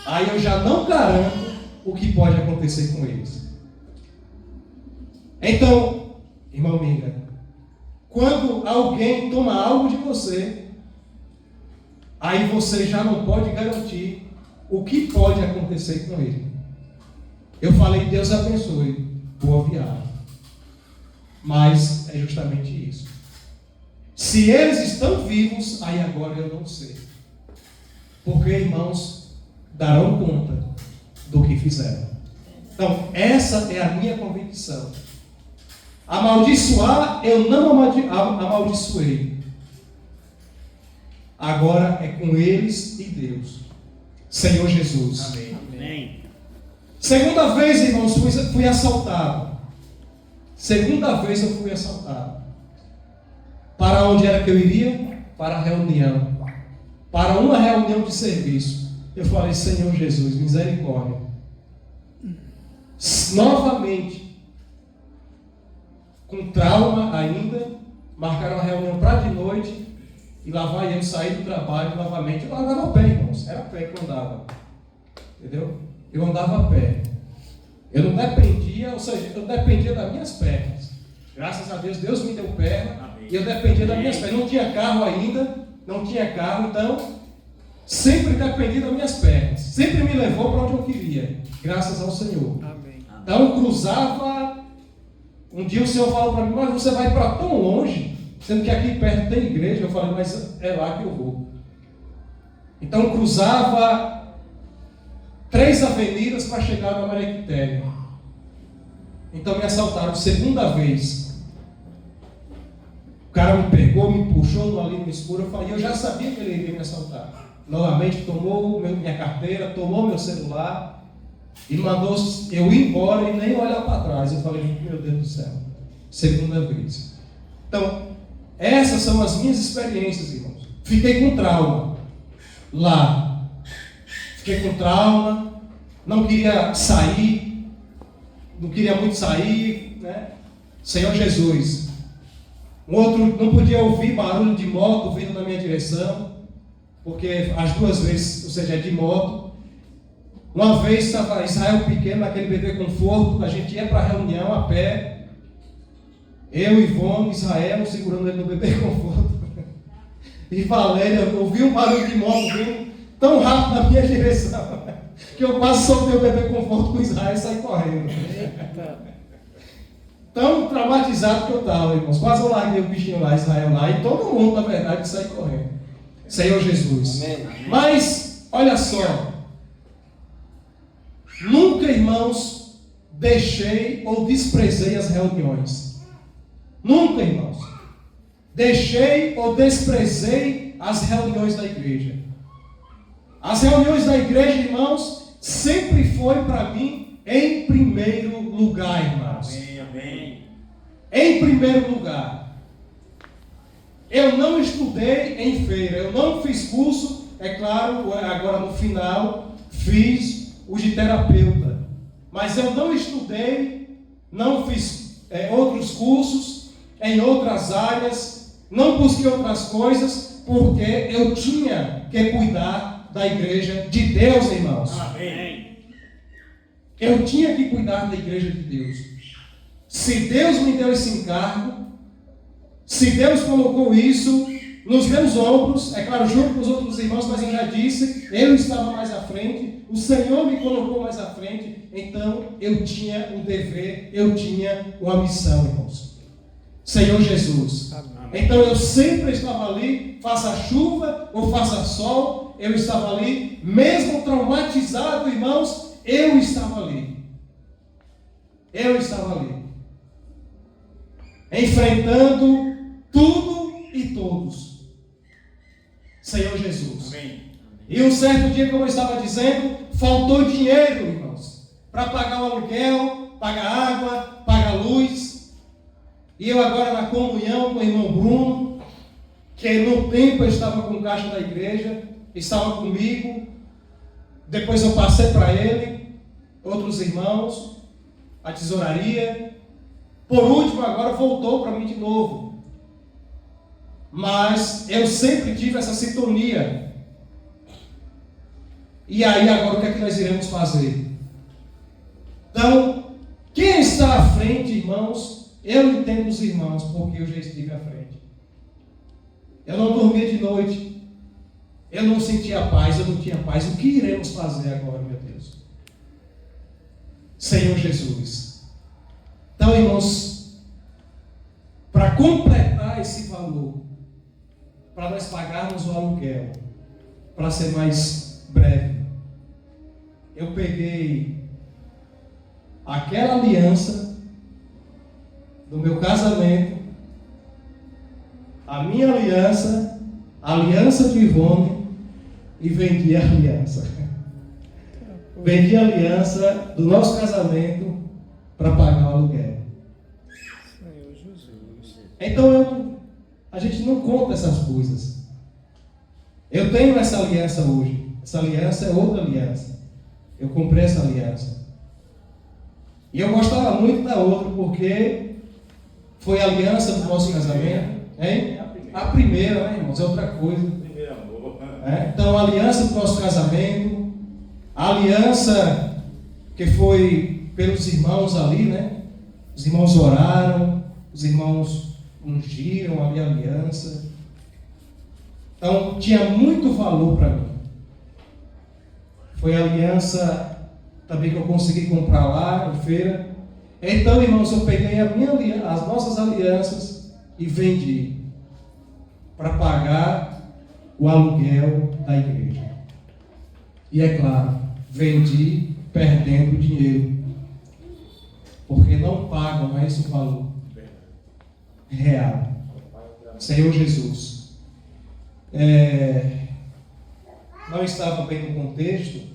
aí eu já não garanto o que pode acontecer com eles. Então, irmão Minga, quando alguém toma algo de você, aí você já não pode garantir o que pode acontecer com ele. Eu falei: Deus abençoe, boa viagem. Mas é justamente isso. Se eles estão vivos, aí agora eu não sei. Porque, irmãos, darão conta do que fizeram. Então, essa é a minha convicção. Amaldiçoar, eu não amaldiçoei. Agora é com eles e Deus. Senhor Jesus. Amém. Segunda vez, irmãos, fui assaltado. Segunda vez eu fui assaltado. Para onde era que eu iria? Para a reunião. Para uma reunião de serviço. Eu falei: Senhor Jesus, misericórdia. Novamente, com trauma ainda, marcaram a reunião para de noite. E lá vai eu sair do trabalho novamente. Eu andava a pé, irmãos. Era a pé que eu andava. Entendeu? Eu andava a pé. Eu não dependia, ou seja, eu dependia das minhas pernas. Graças a Deus, Deus me deu perna. Amém. E eu dependia das minhas pernas. Não tinha carro ainda, então sempre dependi das minhas pernas. Sempre me levou para onde eu queria, graças ao Senhor. Amém. Então eu cruzava. Um dia o Senhor falou para mim: mas você vai para tão longe, sendo que aqui perto tem igreja. Eu falei: mas é lá que eu vou. Então eu cruzava 3 avenidas para chegar na Maria Quitéria. Então me assaltaram segunda vez. O cara me pegou, me puxou ali no escuro. Eu já sabia que ele iria me assaltar. Novamente tomou minha carteira, tomou meu celular e mandou eu ir embora e nem olhar para trás. Eu falei: meu Deus do céu, segunda vez. Então, essas são as minhas experiências, irmãos. Fiquei com trauma lá. fiquei com trauma, não queria sair, não queria muito sair, né? Senhor Jesus. Um outro, não podia ouvir barulho de moto vindo na minha direção, porque as duas vezes, ou seja, de moto. Uma vez estava Israel pequeno, naquele bebê conforto, a gente ia para a reunião a pé, eu, Ivone, Israel, segurando ele no bebê conforto. E Valéria, eu ouvi um barulho de moto vindo tão rápido na minha direção, que eu quase soltei o bebê conforto com Israel e saí correndo. Eita. Tão traumatizado que eu estava, irmãos. Quase eu larguei o bichinho lá, Israel lá, e todo mundo, na verdade, saiu correndo. Senhor Jesus. Amém. Mas, olha só. Nunca, irmãos, deixei ou desprezei as reuniões. Nunca, irmãos. Deixei ou desprezei as reuniões da igreja. As reuniões da igreja, irmãos, sempre foi para mim em primeiro lugar, irmãos. Amém. Em primeiro lugar. Eu não estudei em feira, eu não fiz curso, é claro, agora no final, fiz o de terapeuta. Mas eu não estudei, não fiz outros cursos em outras áreas, não busquei outras coisas, porque eu tinha que cuidar da igreja de Deus, irmãos. Amém. Eu tinha que cuidar da igreja de Deus. Se Deus me deu esse encargo, se Deus colocou isso nos meus ombros, é claro, junto com os outros irmãos, mas eu já disse, eu estava mais à frente, o Senhor me colocou mais à frente, então eu tinha um dever, eu tinha uma missão, irmãos. Senhor Jesus. Amém. Então eu sempre estava ali, faça chuva ou faça sol, eu estava ali, mesmo traumatizado, irmãos, eu estava ali. Eu estava ali. Enfrentando tudo e todos. Senhor Jesus. Amém. E um certo dia, como eu estava dizendo, faltou dinheiro, irmãos, para pagar o aluguel, pagar água, pagar luz. E eu agora na comunhão com o irmão Bruno, que no tempo eu estava com caixa da igreja, estava comigo. Depois eu passei para ele, outros irmãos, a tesouraria. Por último, agora voltou para mim de novo. Mas eu sempre tive essa sintonia. E aí, agora o que é que nós iremos fazer? Então, quem está à frente, irmãos, eu entendo os irmãos, porque eu já estive à frente. Eu não dormia de noite. Eu não sentia paz, eu não tinha paz. O que iremos fazer agora, meu Deus? Senhor Jesus. Então, irmãos, para completar esse valor, para nós pagarmos o aluguel, para ser mais breve, eu peguei aquela aliança do meu casamento, a minha aliança, a aliança de Ivone, e vendi a aliança. Vendi a aliança do nosso casamento para pagar o aluguel. Senhor Jesus. Então a gente não conta essas coisas. Eu tenho essa aliança hoje. Essa aliança é outra aliança. Eu comprei essa aliança. E eu gostava muito da outra porque foi a aliança do nosso casamento. Hein? A primeira, né, irmãos? É outra coisa. Primeiro amor. Então a aliança do nosso casamento, a aliança que foi pelos irmãos ali, né? Os irmãos oraram, os irmãos ungiram a minha aliança. Então tinha muito valor para mim. Foi a aliança também que eu consegui comprar lá em feira. Então, irmãos, eu peguei as nossas alianças e vendi para pagar o aluguel da igreja. E é claro, vendi perdendo dinheiro, porque não pagam mais o valor real. Senhor Jesus, não estava bem no contexto,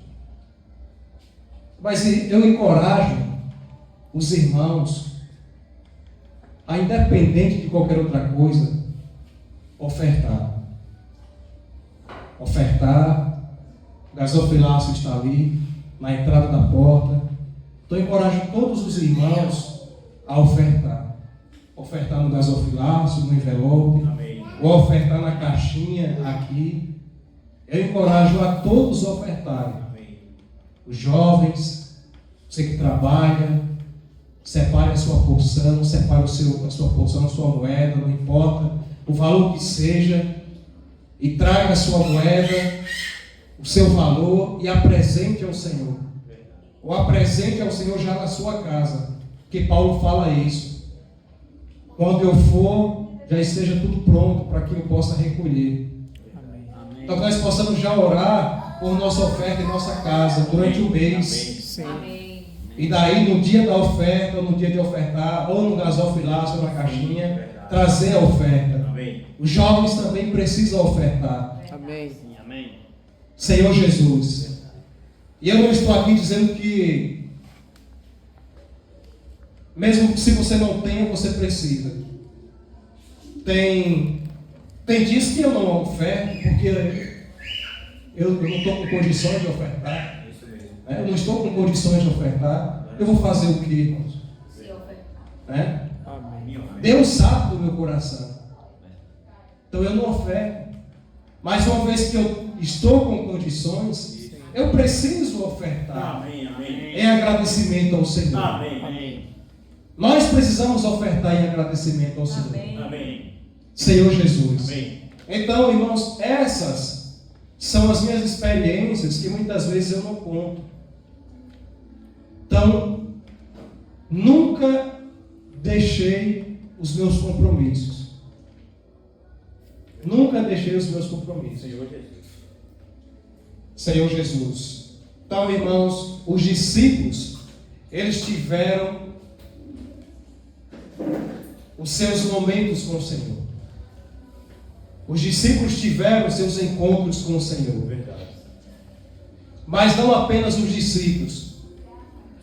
mas eu encorajo os irmãos a, independente de qualquer outra coisa, ofertar. gasofilácio está ali, na entrada da porta. Então eu encorajo todos os irmãos a ofertar. Ofertar no gasofilácio, no envelope, Amém. ou ofertar na caixinha aqui. Eu encorajo a todos a ofertarem. Amém. Os jovens, você que trabalha, separe a sua porção, separe a sua porção, a sua moeda, não importa o valor que seja, e traga a sua moeda, o seu valor, e apresente ao Senhor. Ou apresente ao Senhor já na sua casa, porque Paulo fala isso. Quando eu for, já esteja tudo pronto para que eu possa recolher. Então que nós possamos já orar por nossa oferta em nossa casa durante o mês. Sim. Amém. E daí no dia da oferta, ou no dia de ofertar, ou no gasofilácio, ou na caixinha, trazer a oferta. Amém. Os jovens também precisam ofertar. Amém. Sim, amém. Senhor Jesus. E eu não estou aqui dizendo que, mesmo se você não tenha, você precisa. Tem dias que eu não oferto, porque eu não estou com condições de ofertar. Isso mesmo. Eu não estou com condições de ofertar. Eu vou fazer o quê, irmãos? Se ofertar. Né? Amém. Deus sabe do meu coração. Então eu não oferto. Mas uma vez que eu estou com condições, eu preciso ofertar. Amém, amém. Em agradecimento ao Senhor. Amém, amém. Nós precisamos ofertar em agradecimento ao Senhor. Amém. Amém. Senhor Jesus. Amém. Então, irmãos, essas são as minhas experiências que muitas vezes eu não conto. Então, nunca deixei os meus compromissos. Nunca deixei os meus compromissos. Senhor Jesus. Senhor Jesus. Então, irmãos, os discípulos, eles tiveram os seus momentos com o Senhor. Os discípulos tiveram os seus encontros com o Senhor. Verdade. Mas não apenas os discípulos.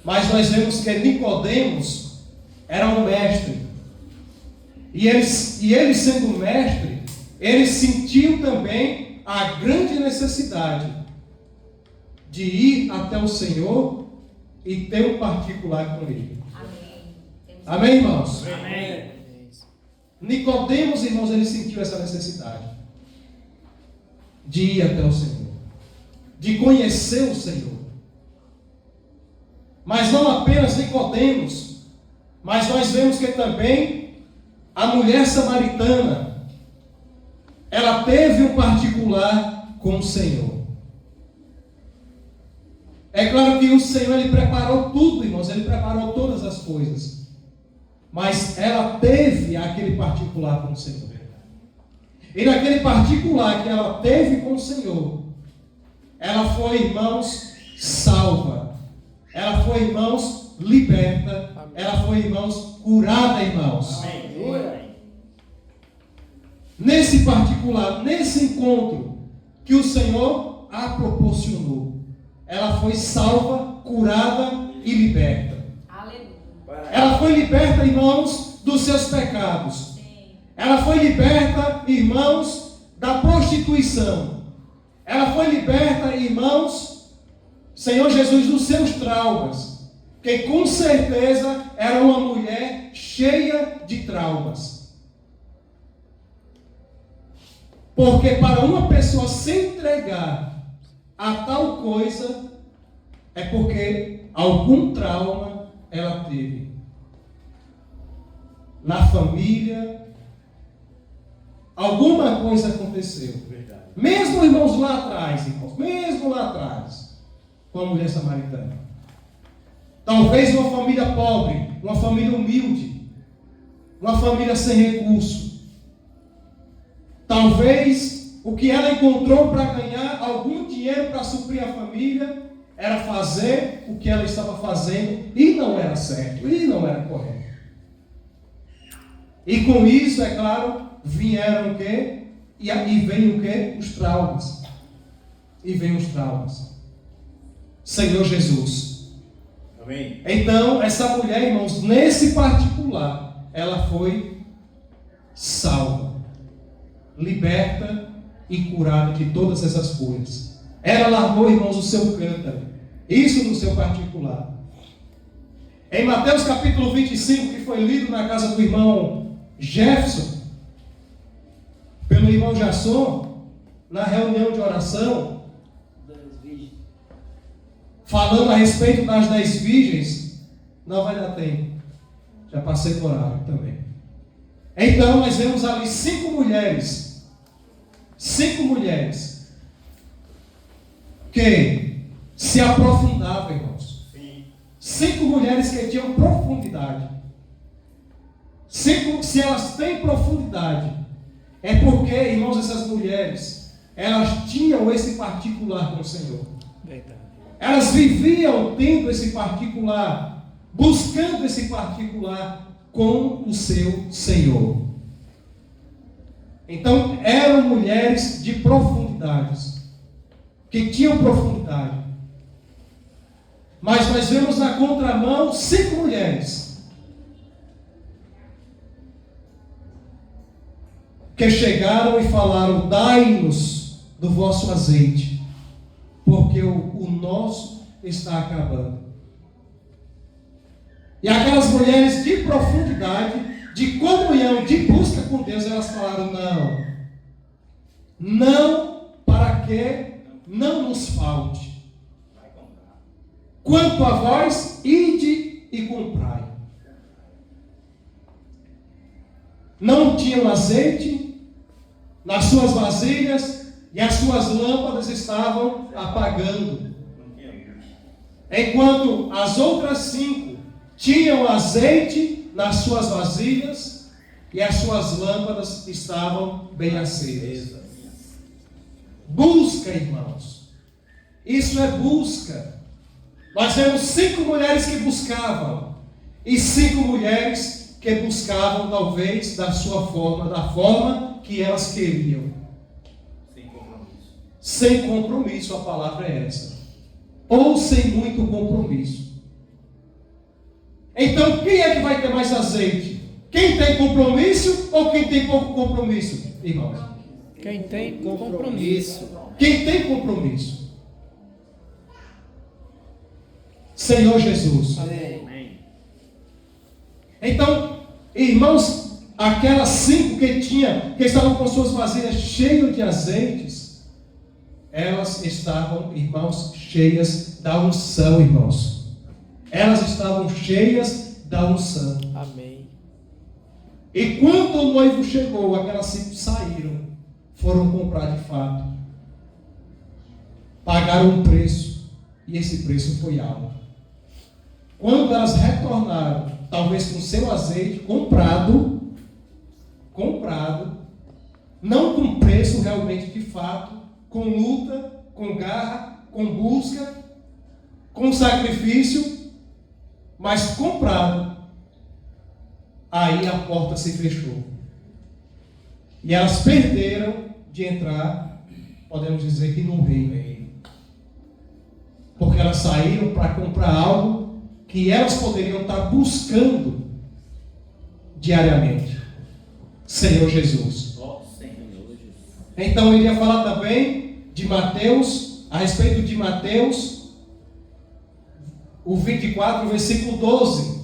Mas nós vemos que Nicodemos era um mestre. E ele sendo mestre, ele sentiu também a grande necessidade de ir até o Senhor e ter um particular com ele. Amém. Amém, irmãos? Amém. Nicodemos, irmãos, ele sentiu essa necessidade de ir até o Senhor, de conhecer o Senhor. Mas não apenas Nicodemos, mas nós vemos que também a mulher samaritana, ela teve um particular com o Senhor. É claro que o Senhor, ele preparou tudo, irmãos, ele preparou todas as coisas. Mas ela teve aquele particular com o Senhor. E naquele particular que ela teve com o Senhor, ela foi, irmãos, salva. Ela foi, irmãos, liberta. Ela foi, irmãos, curada, irmãos. Amém. Nesse particular, nesse encontro que o Senhor a proporcionou, ela foi salva, curada e liberta. Aleluia. Ela foi liberta, irmãos, dos seus pecados. Sim. Ela foi liberta, irmãos, da prostituição. Ela foi liberta, irmãos, Senhor Jesus, dos seus traumas. Que com certeza era uma mulher cheia de traumas. Porque para uma pessoa se entregar a tal coisa, é porque algum trauma ela teve. Na família, alguma coisa aconteceu. Verdade. Mesmo, irmãos, lá atrás, irmãos, mesmo lá atrás, com a mulher samaritana. Talvez uma família pobre, uma família humilde, uma família sem recurso. Talvez o que ela encontrou para ganhar algum dinheiro para suprir a família era fazer o que ela estava fazendo e não era certo, e não era correto. E com isso, é claro, vieram o quê? E vem o quê? Os traumas. E vem os traumas. Senhor Jesus. Amém. Então, essa mulher, irmãos, nesse particular, ela foi salva, liberta e curada de todas essas coisas. ela largou, irmãos, o seu cântaro. Isso no seu particular. Em Mateus capítulo 25, que foi lido na casa do irmão Jefferson, pelo irmão Jasson, na reunião de oração, falando a respeito das 10 virgens, não vai dar tempo. Já passei do horário também. Então nós vemos ali 5 mulheres. 5 mulheres. Que se aprofundavam, irmãos. 5 mulheres que tinham profundidade. 5, se elas têm profundidade, é porque, irmãos, essas mulheres, elas tinham esse particular com o Senhor. Verdade. Elas viviam tendo esse particular, buscando esse particular com o seu Senhor. Então, eram mulheres de profundidades, que tinham profundidade. Mas nós vemos na contramão 5 mulheres que chegaram e falaram: dai-nos do vosso azeite, porque o nosso está acabando. E aquelas mulheres de profundidade, de comunhão, de busca com Deus, elas falaram: não, para que não nos falte. Quanto a vós, ide e comprai. Não tinham azeite nas suas vasilhas e as suas lâmpadas estavam apagando. Enquanto as outras 5 tinham azeite nas suas vasilhas e as suas lâmpadas estavam bem acesas. Busca, irmãos. Isso é busca. Nós vemos 5 mulheres que buscavam e 5 mulheres que buscavam talvez da sua forma, da forma que elas queriam. Sem compromisso. Sem compromisso, a palavra é essa. Ou sem muito compromisso. Então, quem é que vai ter mais azeite? Quem tem compromisso ou quem tem pouco compromisso, irmãos? Quem tem compromisso. Quem tem compromisso. Senhor Jesus. Amém. Então, irmãos, aquelas 5 que estavam com suas vasilhas cheias de azeites, elas estavam, irmãos, cheias da unção, irmãos. Elas estavam cheias da unção. Amém. E quando o noivo chegou, aquelas 5 saíram, foram comprar de fato. Pagaram um preço, e esse preço foi alto. Quando elas retornaram, talvez com seu azeite comprado, não com preço realmente de fato, com luta, com garra, com busca, com sacrifício, mas comprado, aí a porta se fechou. E elas perderam de entrar, podemos dizer que no reino. Porque elas saíram para comprar algo que elas poderiam estar buscando diariamente. Senhor Jesus. Ó Senhor Jesus. Então eu iria falar também de Mateus, a respeito de Mateus, o 24, versículo 12.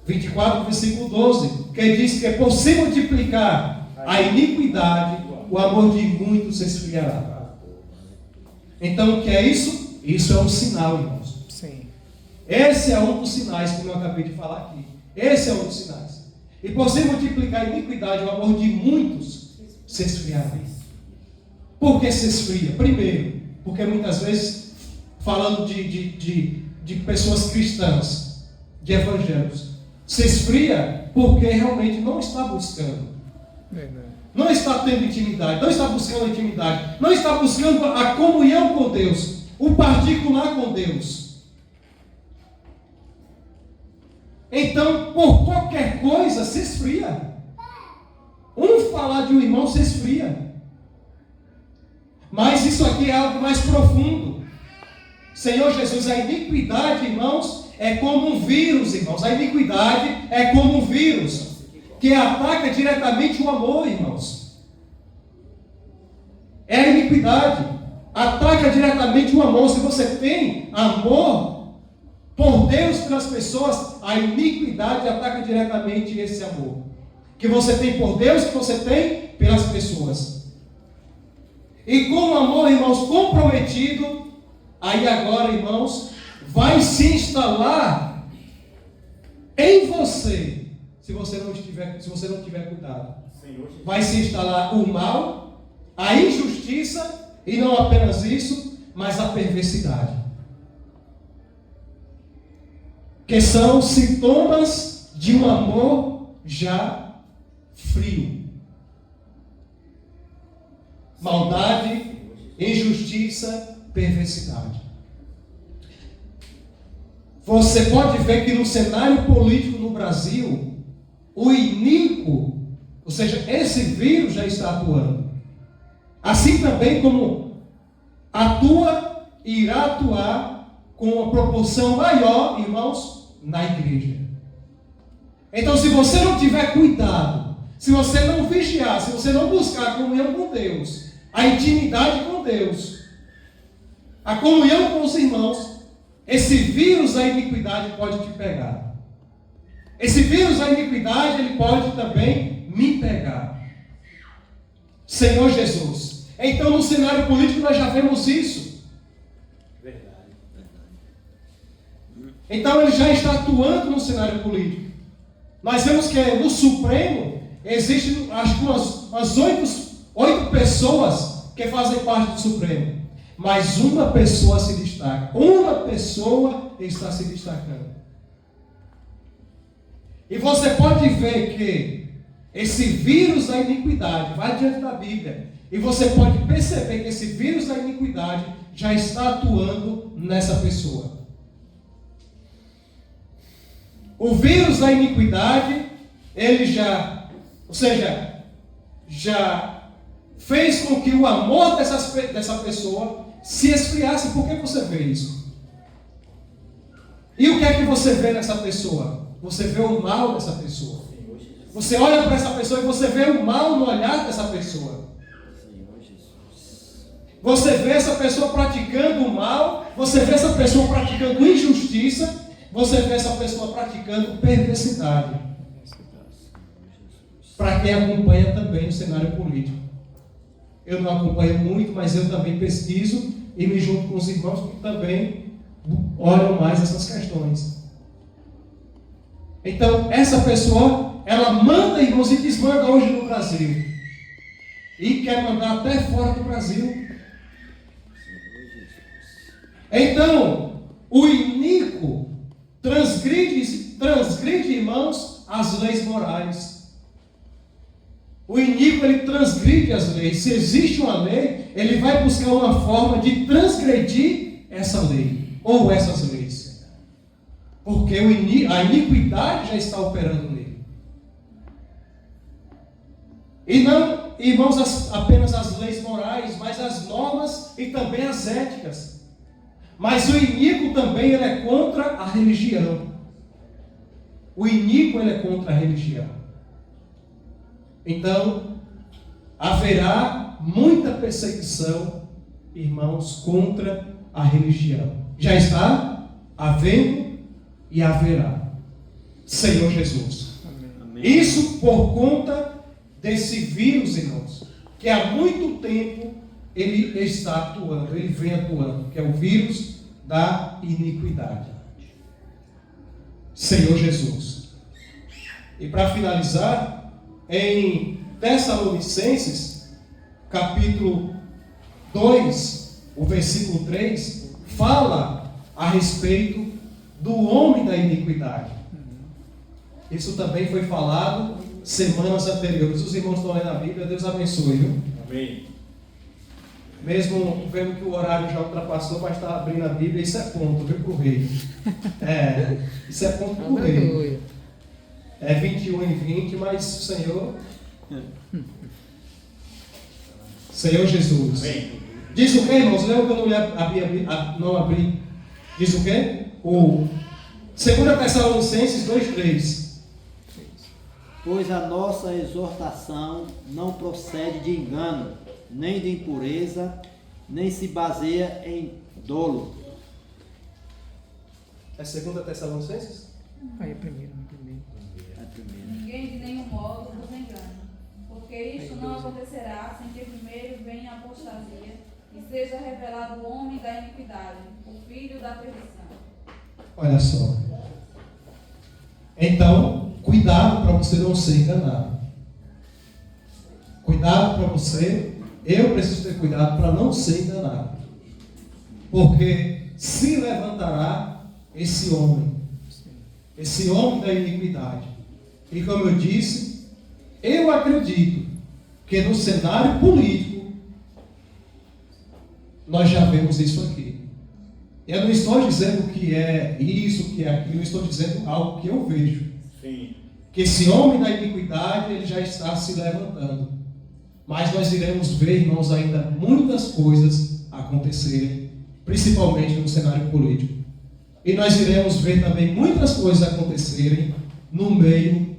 24, versículo 12, que diz que por se multiplicar a iniquidade, o amor de muitos se esfriará. Então o que é isso? Isso é um sinal, irmãos. Sim. Esse é um dos sinais, como eu acabei de falar aqui. Esse é um dos sinais. E por se multiplicar a iniquidade, o amor de muitos se esfriará. Por que se esfria? Primeiro, porque muitas vezes, falando de pessoas cristãs, de evangélicos, se esfria porque realmente não está buscando. Verdade. Não está tendo intimidade, não está buscando intimidade, não está buscando a comunhão com Deus, o particular com Deus. Então, por qualquer coisa, se esfria. Um falar de um irmão se esfria. Mas isso aqui é algo mais profundo. Senhor Jesus, a iniquidade, irmãos, é como um vírus, irmãos. A iniquidade é como um vírus que ataca diretamente o amor, irmãos. É a iniquidade. ataca diretamente o amor. Se você tem amor por Deus, pelas pessoas, a iniquidade ataca diretamente esse amor que você tem por Deus, que você tem pelas pessoas. E com o amor, irmãos, comprometido, aí agora, irmãos, vai se instalar em você, se você não tiver cuidado. Vai se instalar o mal, a injustiça, e não apenas isso, mas a perversidade. Que são sintomas de um amor já frio. Maldade, injustiça, perversidade. Você pode ver que no cenário político no Brasil, o iníquo, ou seja, esse vírus já está atuando. Assim também como atua e irá atuar com uma proporção maior, irmãos, na igreja. Então, se você não tiver cuidado, se você não vigiar, se você não buscar a comunhão com Deus, a intimidade com Deus, a comunhão com os irmãos, esse vírus da iniquidade pode te pegar. Esse vírus da iniquidade, ele pode também me pegar. Senhor Jesus. Então, no cenário político, nós já vemos isso. Verdade. Então, ele já está atuando no cenário político. Nós vemos que no Supremo existem, acho que umas 8 pessoas que fazem parte do Supremo. Mas uma pessoa se destaca. Uma pessoa está se destacando. E você pode ver que esse vírus da iniquidade vai diante da Bíblia. E você pode perceber que esse vírus da iniquidade já está atuando nessa pessoa. O vírus da iniquidade, ele já fez com que o amor dessa pessoa se esfriasse. Por que você vê isso? E o que é que você vê nessa pessoa? Você vê o mal dessa pessoa. Você olha para essa pessoa e você vê o mal no olhar dessa pessoa. Você vê essa pessoa praticando o mal, você vê essa pessoa praticando injustiça, você vê essa pessoa praticando perversidade. Para quem acompanha também o cenário político. Eu não acompanho muito, mas eu também pesquiso e me junto com os irmãos que também olham mais essas questões. Então, essa pessoa, ela manda, irmãos, e desmanda hoje no Brasil. E quer mandar até fora do Brasil. Então, o iníquo transgride, irmãos, as leis morais. O iníquo, ele transgride as leis. Se existe uma lei, ele vai buscar uma forma de transgredir essa lei, ou essas leis. Porque a iniquidade já está operando nele. E não, irmãos, apenas as leis morais, mas as normas e também as éticas. Mas o iníquo também, ele é contra a religião. O iníquo, ele é contra a religião. Então, haverá muita perseguição, irmãos, contra a religião. Já está havendo e haverá. Senhor Jesus. Amém. Isso por conta desse vírus, irmãos, que há muito tempo ele está atuando, ele vem atuando, que é o vírus da iniquidade. Senhor Jesus. E para finalizar, em Tessalonicenses, capítulo 2, o versículo 3, fala a respeito do homem da iniquidade. Isso também foi falado semanas anteriores. Os irmãos estão lendo a Bíblia, Deus abençoe, viu? Amém. Mesmo vendo que o horário já ultrapassou, mas está abrindo a Bíblia, isso é ponto, viu, para o rei. Isso é ponto para o rei. É 21 e 20, mas o Senhor Jesus. Amém. Diz o que, irmãos? Lembra que eu não abri? Diz o que? O 2 Tessalonicenses 2:3. Pois a nossa exortação não procede de engano, nem de impureza nem se baseia em dolo. É 2 Tessalonicenses? Aí é primeiro, primeiro. A primeira. Ninguém de nenhum modo vos engane, porque isto não acontecerá sem que primeiro venha a apostasia e seja revelado o homem da iniquidade, o filho da perdição. Olha só. Então, cuidado para você não ser enganado. Cuidado para você. Eu preciso ter cuidado para não ser enganado. Porque se levantará esse homem da iniquidade. E como eu disse, eu acredito que no cenário político nós já vemos isso aqui. Eu não estou dizendo que é isso, que é aquilo, eu estou dizendo algo que eu vejo. Sim. Que esse homem da iniquidade, ele já está se levantando. Mas nós iremos ver, irmãos, ainda muitas coisas acontecerem, principalmente no cenário político. E nós iremos ver também muitas coisas acontecerem no meio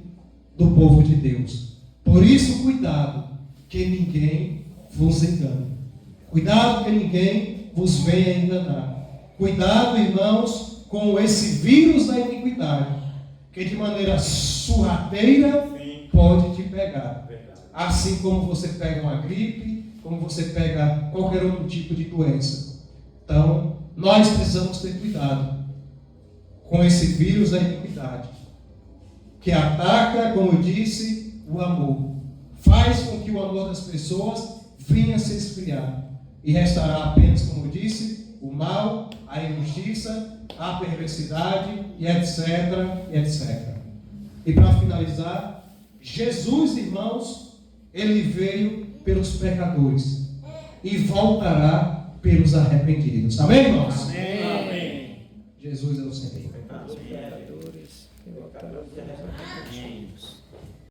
do povo de Deus. Por isso, cuidado, que ninguém vos engane. Cuidado que ninguém vos venha enganar. Cuidado, irmãos, com esse vírus da iniquidade, que de maneira sorrateira pode te pegar. Verdade. Assim como você pega uma gripe, como você pega qualquer outro tipo de doença. Então, nós precisamos ter cuidado com esse vírus da iniquidade, que ataca, como eu disse, o amor. Faz com que o amor das pessoas venha se esfriar. E restará apenas, como eu disse, o mal, a injustiça, a perversidade, e etc, e etc. E para finalizar, Jesus, irmãos, ele veio pelos pecadores e voltará pelos arrependidos. Amém, irmãos? Amém. Jesus é o Senhor. Pecadores, que voltaram a Deus.